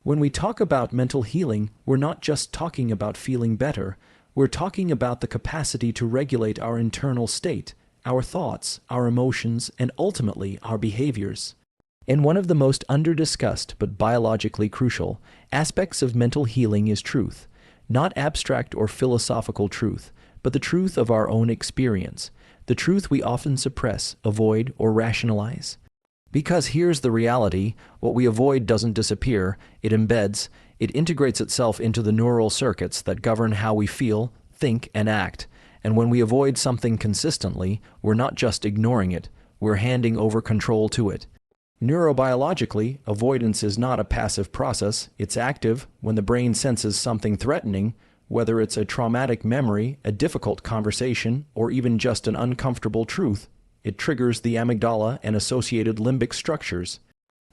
When we talk about mental healing, we're not just talking about feeling better. We're talking about the capacity to regulate our internal state, our thoughts, our emotions, and ultimately our behaviors. And one of the most under-discussed but biologically crucial aspects of mental healing is truth. Not abstract or philosophical truth, but the truth of our own experience, the truth we often suppress, avoid, or rationalize. Because here's the reality: what we avoid doesn't disappear, it embeds, it integrates itself into the neural circuits that govern how we feel, think, and act. And when we avoid something consistently, we're not just ignoring it, we're handing over control to it. Neurobiologically, avoidance is not a passive process, it's active. When the brain senses something threatening, whether it's a traumatic memory, a difficult conversation, or even just an uncomfortable truth, it triggers the amygdala and associated limbic structures.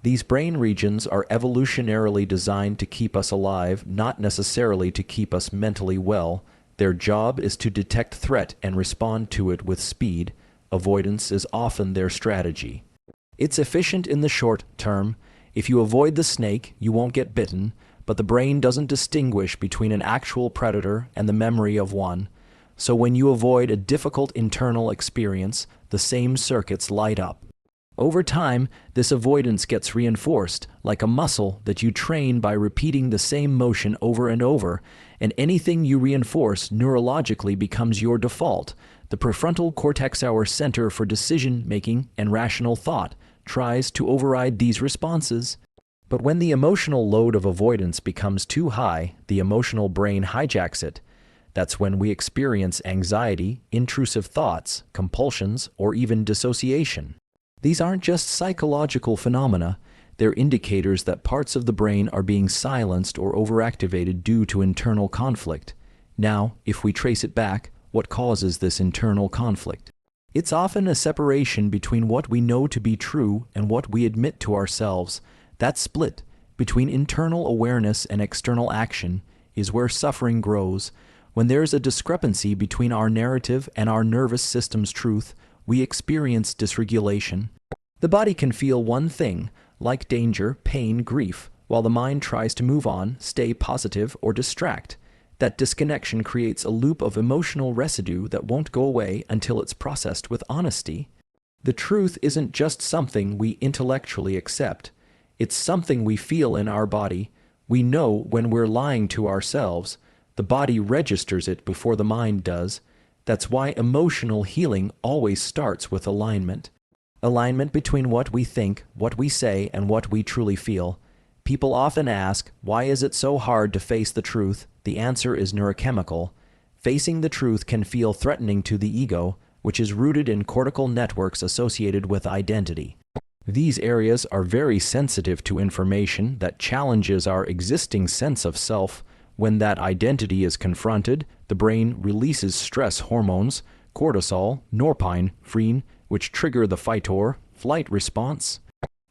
These brain regions are evolutionarily designed to keep us alive, not necessarily to keep us mentally well. Their job is to detect threat and respond to it with speed. Avoidance is often their strategy. It's efficient in the short term. If you avoid the snake, you won't get bitten, but the brain doesn't distinguish between an actual predator and the memory of one. So when you avoid a difficult internal experience, the same circuits light up. Over time, this avoidance gets reinforced, like a muscle that you train by repeating the same motion over and over, and anything you reinforce neurologically becomes your default. The prefrontal cortex, our center for decision-making and rational thought, tries to override these responses. But when the emotional load of avoidance becomes too high, the emotional brain hijacks it. That's when we experience anxiety, intrusive thoughts, compulsions, or even dissociation. These aren't just psychological phenomena, they're indicators that parts of the brain are being silenced or overactivated due to internal conflict. Now, if we trace it back, what causes this internal conflict? It's often a separation between what we know to be true and what we admit to ourselves. That split between internal awareness and external action is where suffering grows. When there's a discrepancy between our narrative and our nervous system's truth, we experience dysregulation. The body can feel one thing, like danger, pain, grief, while the mind tries to move on, stay positive, or distract. That disconnection creates a loop of emotional residue that won't go away until it's processed with honesty. The truth isn't just something we intellectually accept. It's something we feel in our body. We know when we're lying to ourselves. The body registers it before the mind does. That's why emotional healing always starts with alignment. Alignment between what we think, what we say, and what we truly feel. People often ask, why is it so hard to face the truth? The answer is neurochemical. Facing the truth can feel threatening to the ego, which is rooted in cortical networks associated with identity. These areas are very sensitive to information that challenges our existing sense of self. When that identity is confronted, the brain releases stress hormones, cortisol, norepinephrine, which trigger the fight or flight response.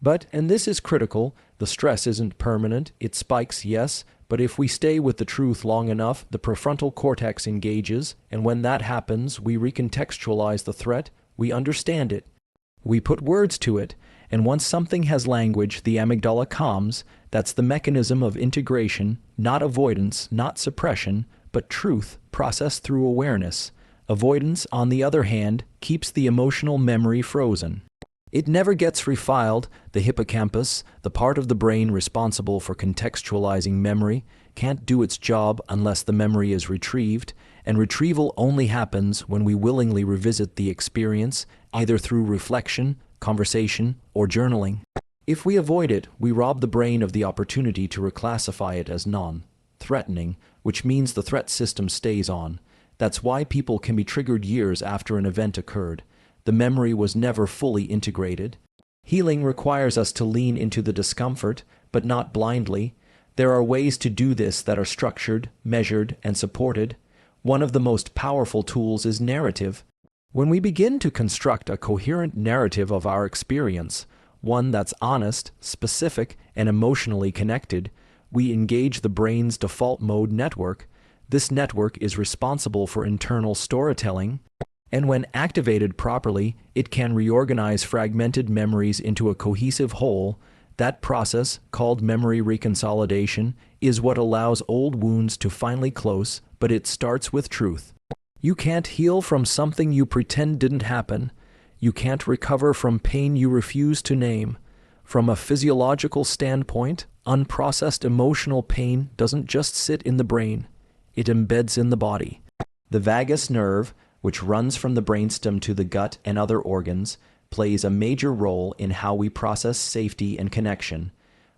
But, and this is critical, the stress isn't permanent. It spikes, yes, but if we stay with the truth long enough, the prefrontal cortex engages, and when that happens, we recontextualize the threat, we understand it, we put words to it, and once something has language, the amygdala calms. That's the mechanism of integration, not avoidance, not suppression, but truth processed through awareness. Avoidance, on the other hand, keeps the emotional memory frozen. It never gets refiled. The hippocampus, the part of the brain responsible for contextualizing memory, can't do its job unless the memory is retrieved, and retrieval only happens when we willingly revisit the experience, either through reflection, conversation, or journaling. If we avoid it, we rob the brain of the opportunity to reclassify it as non-threatening, which means the threat system stays on. That's why people can be triggered years after an event occurred. The memory was never fully integrated. Healing requires us to lean into the discomfort, but not blindly. There are ways to do this that are structured, measured, and supported. One of the most powerful tools is narrative. When we begin to construct a coherent narrative of our experience, one that's honest, specific, and emotionally connected, we engage the brain's default mode network. This network is responsible for internal storytelling, and when activated properly, it can reorganize fragmented memories into a cohesive whole. That process, called memory reconsolidation, is what allows old wounds to finally close, but it starts with truth. You can't heal from something you pretend didn't happen. You can't recover from pain you refuse to name. From a physiological standpoint, unprocessed emotional pain doesn't just sit in the brain. It embeds in the body. The vagus nerve, which runs from the brainstem to the gut and other organs, plays a major role in how we process safety and connection.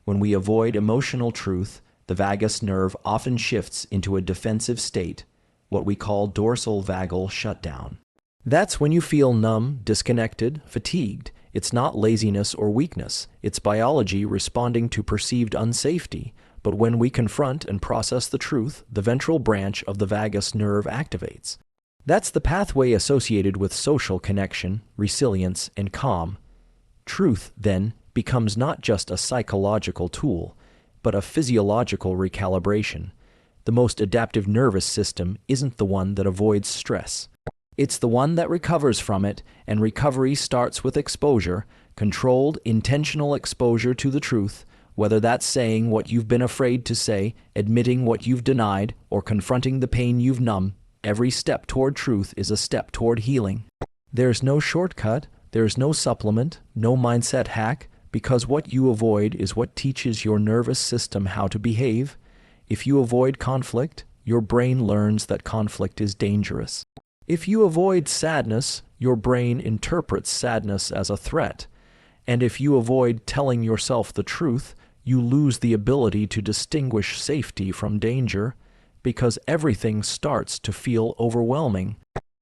When we avoid emotional truth, the vagus nerve often shifts into a defensive state, what we call dorsal vagal shutdown. That's when you feel numb, disconnected, fatigued. It's not laziness or weakness. It's biology responding to perceived unsafety. But when we confront and process the truth, the ventral branch of the vagus nerve activates. That's the pathway associated with social connection, resilience, and calm. Truth, then, becomes not just a psychological tool, but a physiological recalibration. The most adaptive nervous system isn't the one that avoids stress. It's the one that recovers from it, and recovery starts with exposure, controlled, intentional exposure to the truth, whether that's saying what you've been afraid to say, admitting what you've denied, or confronting the pain you've numbed. Every step toward truth is a step toward healing. There's no shortcut, there's no supplement, no mindset hack, because what you avoid is what teaches your nervous system how to behave. If you avoid conflict, your brain learns that conflict is dangerous. If you avoid sadness, your brain interprets sadness as a threat. And if you avoid telling yourself the truth, you lose the ability to distinguish safety from danger, because everything starts to feel overwhelming.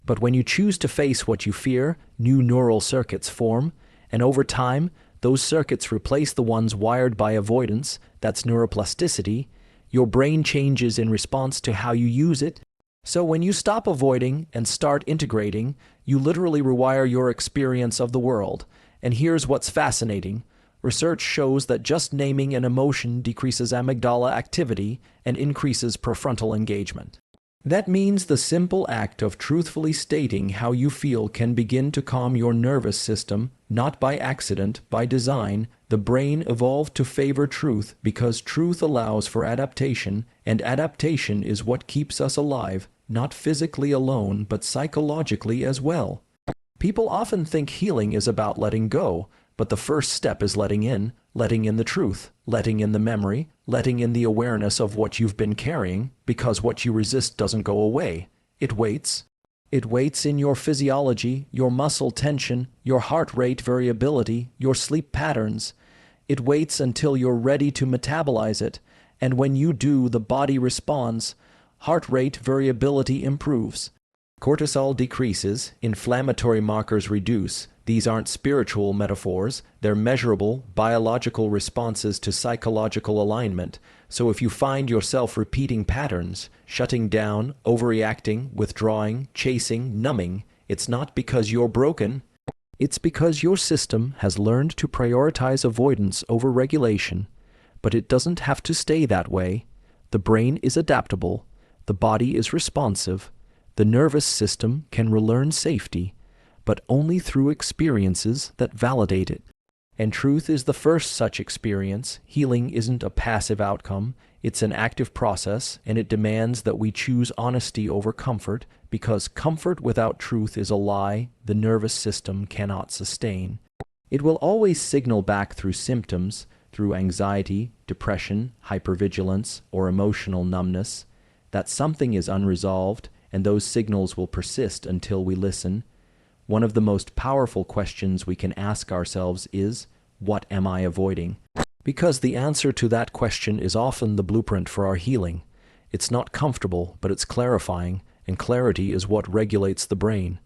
But when you choose to face what you fear, new neural circuits form, and over time, those circuits replace the ones wired by avoidance, that's neuroplasticity. Your brain changes in response to how you use it. So when you stop avoiding and start integrating, you literally rewire your experience of the world. And here's what's fascinating. Research shows that just naming an emotion decreases amygdala activity and increases prefrontal engagement. That means the simple act of truthfully stating how you feel can begin to calm your nervous system, not by accident, by design. The brain evolved to favor truth because truth allows for adaptation, and adaptation is what keeps us alive, not physically alone, but psychologically as well. People often think healing is about letting go, but the first step is letting in the truth, letting in the memory, letting in the awareness of what you've been carrying, because what you resist doesn't go away. It waits. It waits in your physiology, your muscle tension, your heart rate variability, your sleep patterns. It waits until you're ready to metabolize it, and when you do, the body responds. Heart rate variability improves. Cortisol decreases, inflammatory markers reduce. These aren't spiritual metaphors, they're measurable, biological responses to psychological alignment. So if you find yourself repeating patterns, shutting down, overreacting, withdrawing, chasing, numbing, it's not because you're broken. It's because your system has learned to prioritize avoidance over regulation. But it doesn't have to stay that way. The brain is adaptable. The body is responsive. The nervous system can relearn safety, but only through experiences that validate it. And truth is the first such experience. Healing isn't a passive outcome, it's an active process, and it demands that we choose honesty over comfort, because comfort without truth is a lie the nervous system cannot sustain. It will always signal back through symptoms, through anxiety, depression, hypervigilance, or emotional numbness, that something is unresolved, and those signals will persist until we listen. One of the most powerful questions we can ask ourselves is, what am I avoiding? Because the answer to that question is often the blueprint for our healing. It's not comfortable, but it's clarifying, and clarity is what regulates the brain.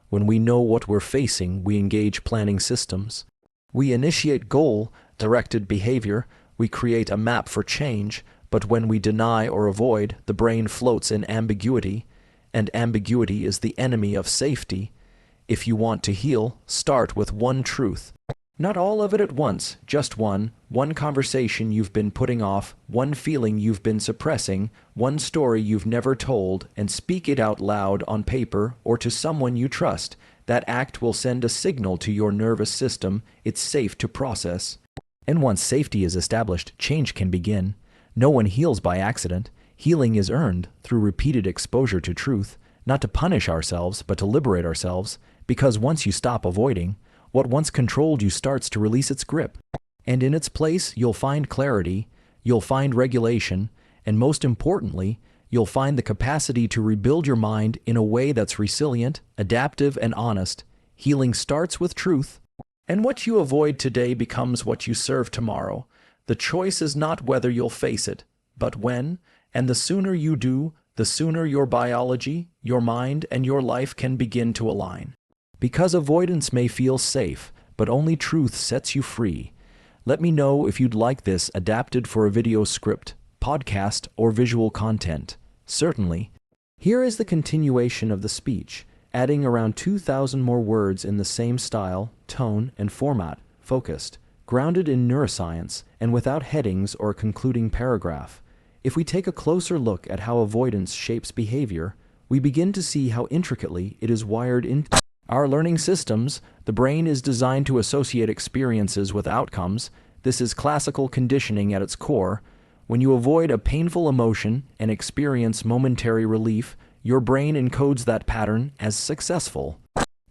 When we know what we're facing, we engage planning systems. We initiate goal-directed behavior, we create a map for change, but when we deny or avoid, the brain floats in ambiguity, and ambiguity is the enemy of safety. If you want to heal, start with one truth. Not all of it at once, just one conversation you've been putting off, one feeling you've been suppressing, one story you've never told, and speak it out loud on paper or to someone you trust. That act will send a signal to your nervous system. It's safe to process. And once safety is established, change can begin. No one heals by accident. Healing is earned through repeated exposure to truth, not to punish ourselves, but to liberate ourselves, because once you stop avoiding, what once controlled you starts to release its grip. And in its place, you'll find clarity, you'll find regulation, and most importantly, you'll find the capacity to rebuild your mind in a way that's resilient, adaptive, and honest. Healing starts with truth, and what you avoid today becomes what you serve tomorrow. The choice is not whether you'll face it, but when, and the sooner you do, the sooner your biology, your mind, and your life can begin to align. Because avoidance may feel safe, but only truth sets you free. Let me know if you'd like this adapted for a video script, podcast, or visual content. Certainly. Here is the continuation of the speech, adding around 2,000 more words in the same style, tone, and format, focused, grounded in neuroscience, and without headings or a concluding paragraph. If we take a closer look at how avoidance shapes behavior, we begin to see how intricately it is wired into our learning systems. The brain is designed to associate experiences with outcomes. This is classical conditioning at its core. When you avoid a painful emotion and experience momentary relief, your brain encodes that pattern as successful.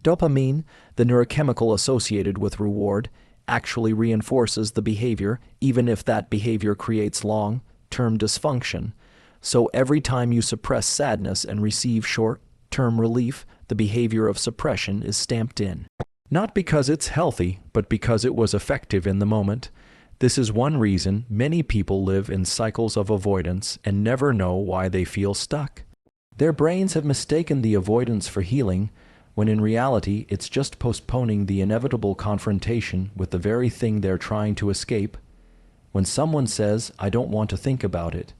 Dopamine, the neurochemical associated with reward, actually reinforces the behavior, even if that behavior creates long-term dysfunction. So every time you suppress sadness and receive short-term relief, the behavior of suppression is stamped in. Not because it's healthy, but because it was effective in the moment. This is one reason many people live in cycles of avoidance and never know why they feel stuck. Their brains have mistaken the avoidance for healing, when in reality it's just postponing the inevitable confrontation with the very thing they're trying to escape. When someone says, "I don't want to think about it,"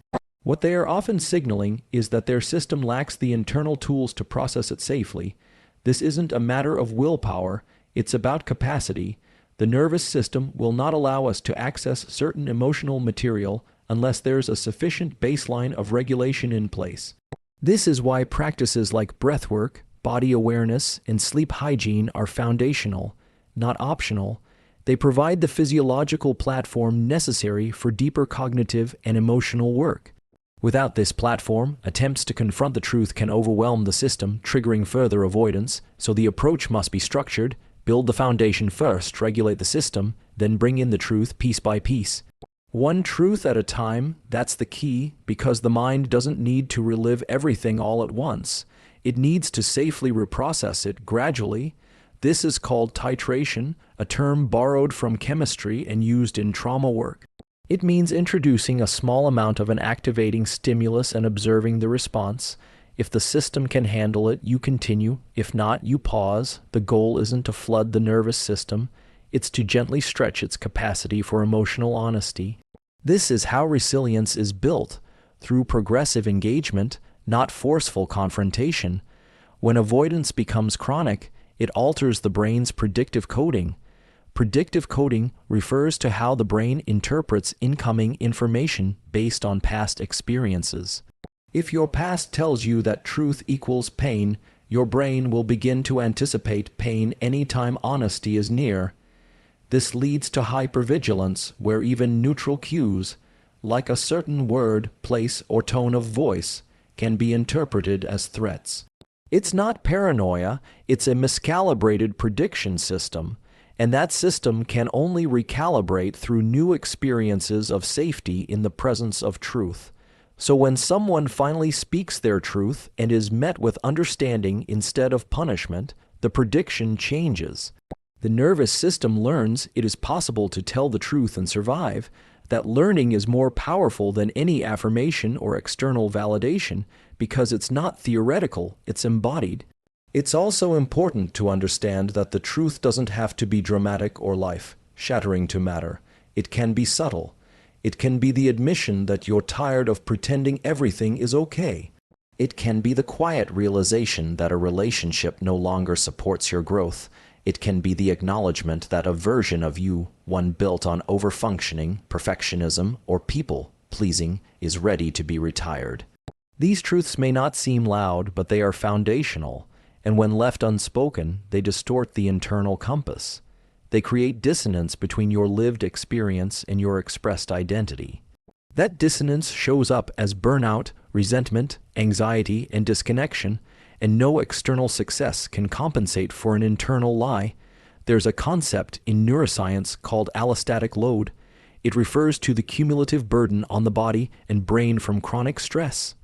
what they are often signaling is that their system lacks the internal tools to process it safely. This isn't a matter of willpower, it's about capacity. The nervous system will not allow us to access certain emotional material unless there's a sufficient baseline of regulation in place. This is why practices like breathwork, body awareness, and sleep hygiene are foundational, not optional. They provide the physiological platform necessary for deeper cognitive and emotional work. Without this platform, attempts to confront the truth can overwhelm the system, triggering further avoidance, so the approach must be structured. Build the foundation first, regulate the system, then bring in the truth piece by piece. One truth at a time, that's the key, because the mind doesn't need to relive everything all at once. It needs to safely reprocess it gradually. This is called titration, a term borrowed from chemistry and used in trauma work. It means introducing a small amount of an activating stimulus and observing the response. If the system can handle it, you continue. If not, you pause. The goal isn't to flood the nervous system. It's to gently stretch its capacity for emotional honesty. This is how resilience is built, through progressive engagement, not forceful confrontation. When avoidance becomes chronic, it alters the brain's predictive coding. Predictive coding refers to how the brain interprets incoming information based on past experiences. If your past tells you that truth equals pain, your brain will begin to anticipate pain anytime honesty is near. This leads to hypervigilance, where even neutral cues, like a certain word, place, or tone of voice, can be interpreted as threats. It's not paranoia, it's a miscalibrated prediction system, and that system can only recalibrate through new experiences of safety in the presence of truth. So when someone finally speaks their truth and is met with understanding instead of punishment, the prediction changes. The nervous system learns it is possible to tell the truth and survive. That learning is more powerful than any affirmation or external validation because it's not theoretical, it's embodied. It's also important to understand that the truth doesn't have to be dramatic or life-shattering to matter. It can be subtle. It can be the admission that you're tired of pretending everything is okay. It can be the quiet realization that a relationship no longer supports your growth. It can be the acknowledgement that a version of you, one built on overfunctioning, perfectionism, or people-pleasing, is ready to be retired. These truths may not seem loud, but they are foundational, and when left unspoken, they distort the internal compass. They create dissonance between your lived experience and your expressed identity. That dissonance shows up as burnout, resentment, anxiety, and disconnection, and no external success can compensate for an internal lie. There's a concept in neuroscience called allostatic load. It refers to the cumulative burden on the body and brain from chronic stress.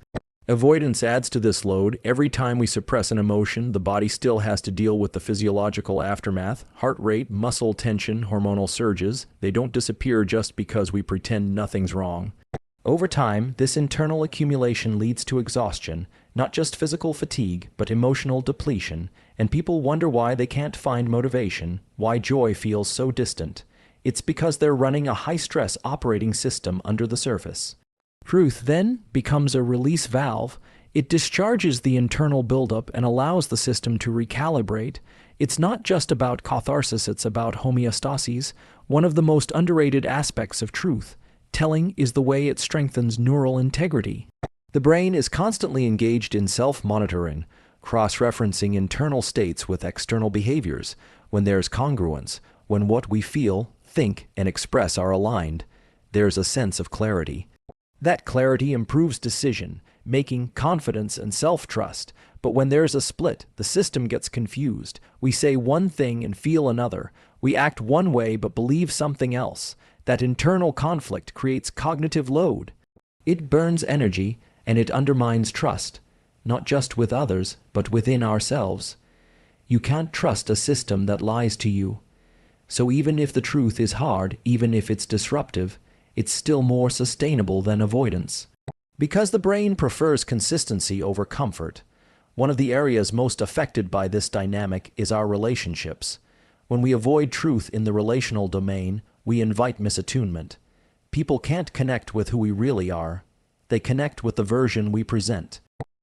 Avoidance adds to this load. Every time we suppress an emotion, the body still has to deal with the physiological aftermath: heart rate, muscle tension, hormonal surges. They don't disappear just because we pretend nothing's wrong. Over time, this internal accumulation leads to exhaustion, not just physical fatigue, but emotional depletion, and people wonder why they can't find motivation, why joy feels so distant. It's because they're running a high-stress operating system under the surface. Truth then becomes a release valve. It discharges the internal buildup and allows the system to recalibrate. It's not just about catharsis, it's about homeostasis, one of the most underrated aspects of truth. Telling is the way it strengthens neural integrity. The brain is constantly engaged in self-monitoring, cross-referencing internal states with external behaviors. When there's congruence, when what we feel, think, and express are aligned, there's a sense of clarity. That clarity improves decision-making, confidence, and self-trust. But when there's a split, the system gets confused. We say one thing and feel another. We act one way but believe something else. That internal conflict creates cognitive load. It burns energy, and it undermines trust, not just with others, but within ourselves. You can't trust a system that lies to you. So even if the truth is hard, even if it's disruptive, it's still more sustainable than avoidance. Because the brain prefers consistency over comfort, one of the areas most affected by this dynamic is our relationships. When we avoid truth in the relational domain, we invite misattunement. People can't connect with who we really are. They connect with the version we present.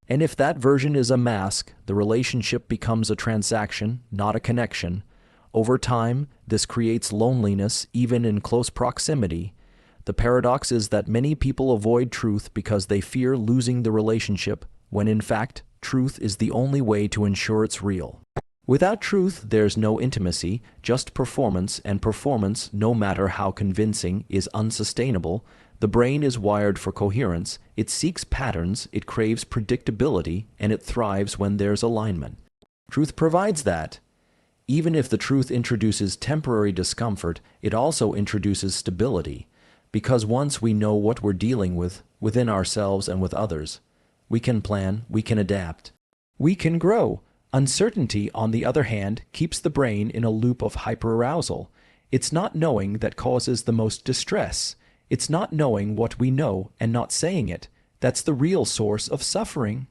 And if that version is a mask, the relationship becomes a transaction, not a connection. Over time, this creates loneliness, even in close proximity. The paradox is that many people avoid truth because they fear losing the relationship, when in fact, truth is the only way to ensure it's real. Without truth, there's no intimacy, just performance, and performance, no matter how convincing, is unsustainable. The brain is wired for coherence, it seeks patterns, it craves predictability, and it thrives when there's alignment. Truth provides that. Even if the truth introduces temporary discomfort, it also introduces stability. Because once we know what we're dealing with, within ourselves and with others, we can plan, we can adapt, we can grow. Uncertainty, on the other hand, keeps the brain in a loop of hyperarousal. It's not knowing that causes the most distress. It's not knowing what we know and not saying it. That's the real source of suffering.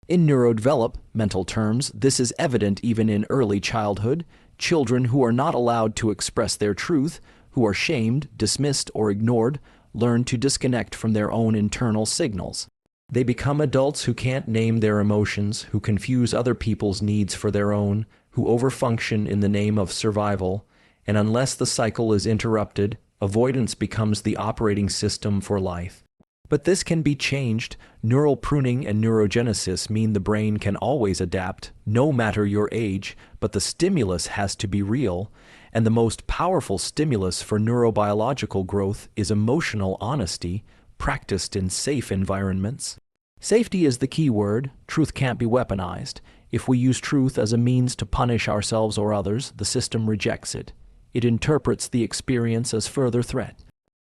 In neurodevelopmental terms, this is evident even in early childhood. Children who are not allowed to express their truth, who are shamed, dismissed, or ignored, learn to disconnect from their own internal signals. They become adults who can't name their emotions, who confuse other people's needs for their own, who overfunction in the name of survival, and unless the cycle is interrupted, avoidance becomes the operating system for life. But this can be changed. Neural pruning and neurogenesis mean the brain can always adapt, no matter your age, but the stimulus has to be real. And the most powerful stimulus for neurobiological growth is emotional honesty, practiced in safe environments. Safety is the key word. Truth can't be weaponized. If we use truth as a means to punish ourselves or others, the system rejects it. It interprets the experience as further threat.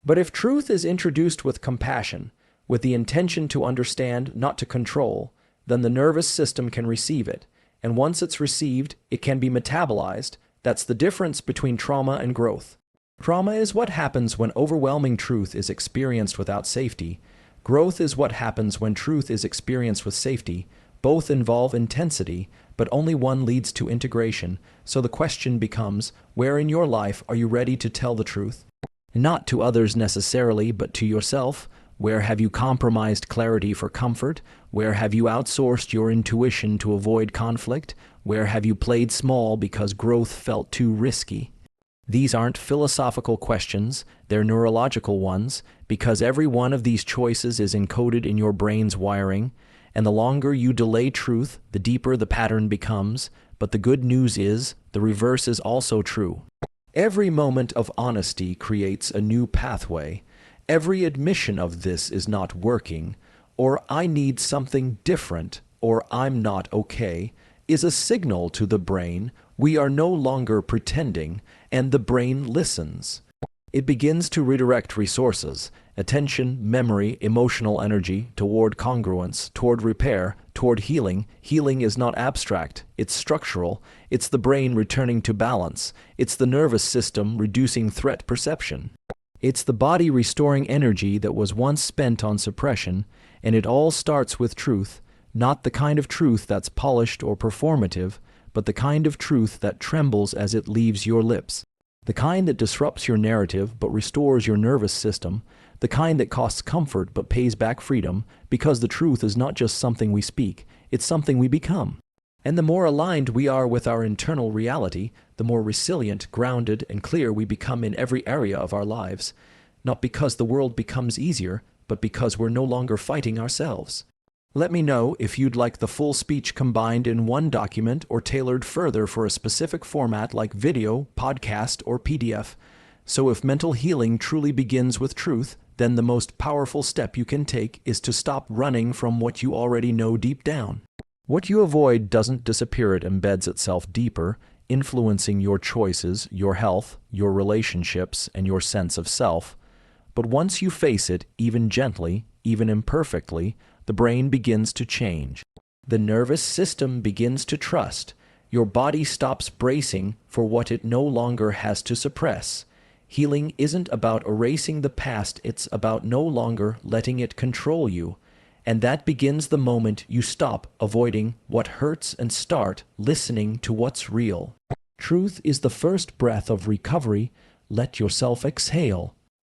But if truth is introduced with compassion, with the intention to understand, not to control, then the nervous system can receive it. And once it's received, it can be metabolized. That's the difference between trauma and growth. Trauma is what happens when overwhelming truth is experienced without safety. Growth is what happens when truth is experienced with safety. Both involve intensity, but only one leads to integration. So the question becomes, where in your life are you ready to tell the truth? Not to others necessarily, but to yourself. Where have you compromised clarity for comfort? Where have you outsourced your intuition to avoid conflict? Where have you played small because growth felt too risky? These aren't philosophical questions, they're neurological ones, because every one of these choices is encoded in your brain's wiring, and the longer you delay truth, the deeper the pattern becomes. But the good news is, the reverse is also true. Every moment of honesty creates a new pathway. Every admission of this is not working, or I need something different, or I'm not okay, is a signal to the brain we are no longer pretending, and the brain listens. It begins to redirect resources, attention, memory, emotional energy, toward congruence, toward repair, toward healing. Healing is not abstract, it's structural. It's the brain returning to balance. It's the nervous system reducing threat perception. It's the body restoring energy that was once spent on suppression, and it all starts with truth, not the kind of truth that's polished or performative, but the kind of truth that trembles as it leaves your lips. The kind that disrupts your narrative but restores your nervous system, the kind that costs comfort but pays back freedom, because the truth is not just something we speak, it's something we become. And the more aligned we are with our internal reality, the more resilient, grounded, and clear we become in every area of our lives, not because the world becomes easier, but because we're no longer fighting ourselves. Let me know if you'd like the full speech combined in one document or tailored further for a specific format like video, podcast, or PDF. So if mental healing truly begins with truth, then the most powerful step you can take is to stop running from what you already know deep down. What you avoid doesn't disappear, it embeds itself deeper, influencing your choices, your health, your relationships, and your sense of self. But once you face it, even gently, even imperfectly, the brain begins to change. The nervous system begins to trust. Your body stops bracing for what it no longer has to suppress. Healing isn't about erasing the past, it's about no longer letting it control you. And that begins the moment you stop avoiding what hurts and start listening to what's real. Truth is the first breath of recovery. Let yourself exhale.